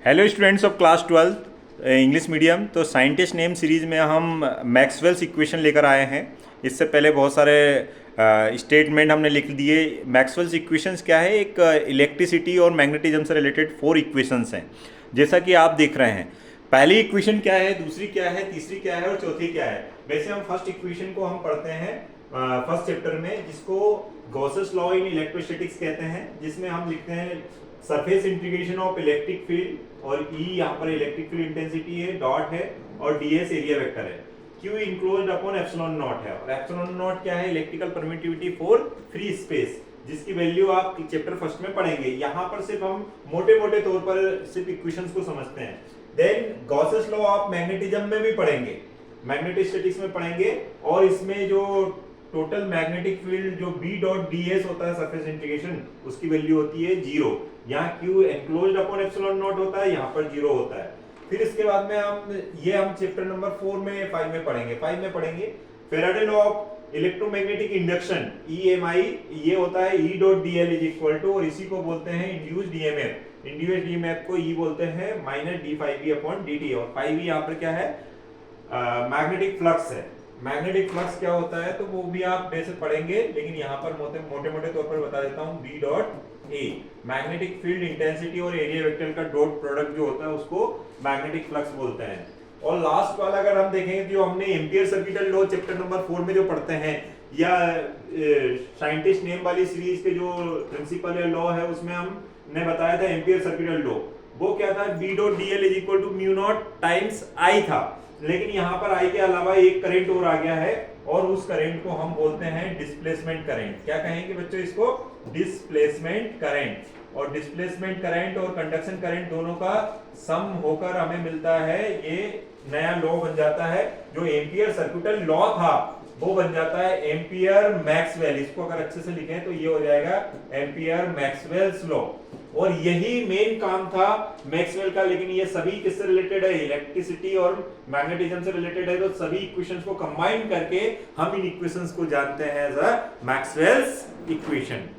Hello students of class 12 English medium. तो scientist name series में हम मैक्सवेल्स इक्वेशन लेकर आए हैं। इससे पहले बहुत सारे स्टेटमेंट हमने लिख दिए। मैक्सवेल्स इक्वेशंस क्या है? एक इलेक्ट्रिसिटी और मैग्नेटिज्म से रिलेटेड 4 इक्वेशंस हैं, जैसा कि आप देख रहे हैं। पहली इक्वेशन क्या है, दूसरी क्या है, तीसरी क्या है और चौथी क्या है। वैसे हम फर्स्ट इक्वेशन को हम पढ़ते हैं फर्स्ट चैप्टर में, जिसको गॉसेस लॉ इन इलेक्ट्रोस्टैटिक्स कहते हैं, जिसमें हम लिखते हैं surface integration of electric field, और ई यहाँ पर इलेक्ट्रिक फील्ड इंटेंसिटी है, डॉट है, और ds एरिया वेक्टर है। Q enclosed upon epsilon not है, और एप्सिलॉन नॉट क्या है? Electrical permittivity for free space, जिसकी वैल्यू आप चैप्टर फर्स्ट में पढ़ेंगे। यहाँ पर सिर्फ हम मोटे मोटे तौर पर सिर्फ इक्वेशंस को समझते हैं। Then Gauss's law of magnetism में भी पढ़ेंगे, मैग्नेटोस्टैटिक्स में पढ़ेंगे, और इसमें जो टोटल मैग्नेटिक फील्ड जो B डॉट ds होता है सरफेस इंटीग्रेशन, उसकी वैल्यू होती है 0। यहाँ Q enclosed upon epsilon not होता है, यहाँ पर 0 होता है। फिर इसके बाद में हम चैप्टर नंबर 4 में 5 में पढ़ेंगे Faraday law of electromagnetic induction EMI। ये होता है E dot dl is equal to, और इसी को बोलते हैं इंड्यूस्ड EMF। इंड्यूस्ड EMF को E बोलते हैं minus d phi b upon dt, और phi b यहाँ पर क्या है? मैग्नेटिक फ्लक्स है। मैग्नेटिक फ्लक्स क्या होता है तो वो भी आप बेसिक पढ़ेंगे, लेकिन यहाँ पर मोटे मोटे तौर पर बता देता हूँ। B dot A magnetic field intensity और एरिया वेक्टर का डॉट प्रोडक्ट जो होता है उसको मैग्नेटिक फ्लक्स बोलते हैं। और लास्ट वाला अगर हम देखेंगे, जो हमने ampere circuital law chapter number 4 में जो पढ़ते हैं, या साइंटिस्ट नेम वाली सीरीज के जो प्रिंसिपल है लॉ है, उसमें हमने बताया था एम्पियर सर्किटल लॉ। वो क्या था? B dot dl is equal to mu naught times I था, लेकिन यहाँ पर I के अलावा एक करंट और आ गया है, और उस करंट को हम बोलते हैं डिस्प्लेसमेंट करंट। क्या कहेंगे बच्चों इसको? Displacement current. और डिस्प्लेसमेंट करंट और कंडक्शन करंट दोनों का सम होकर हमें मिलता है, ये नया लॉ बन जाता है। जो एम्पियर सर्किटल लॉ था वो बन जाता है एम्पियर मैक्सवेल। इसको अगर अच्छे से लिखें तो ये हो जाएगा एम्पियर मैक्सवेल्स लॉ। और यही मेन काम था मैक्सवेल का। लेकिन ये सभी किससे रिलेटेड है? इलेक्ट्रिसिटी और मैग्नेटिज्म से रिलेटेड है। तो सभी इक्वेशंस को कंबाइन करके हम इन इक्वेशंस को जानते हैं as a Maxwell's equation.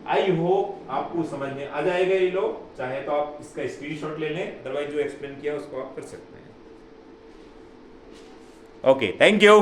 I hope आपको समझ में आ जाएगा ये लो। चाहे तो आप इसका स्क्रीनशॉट ले लें, अदरवाइज जो एक्सप्लेन किया उसको आप कर सकते हैं। Okay, thank you.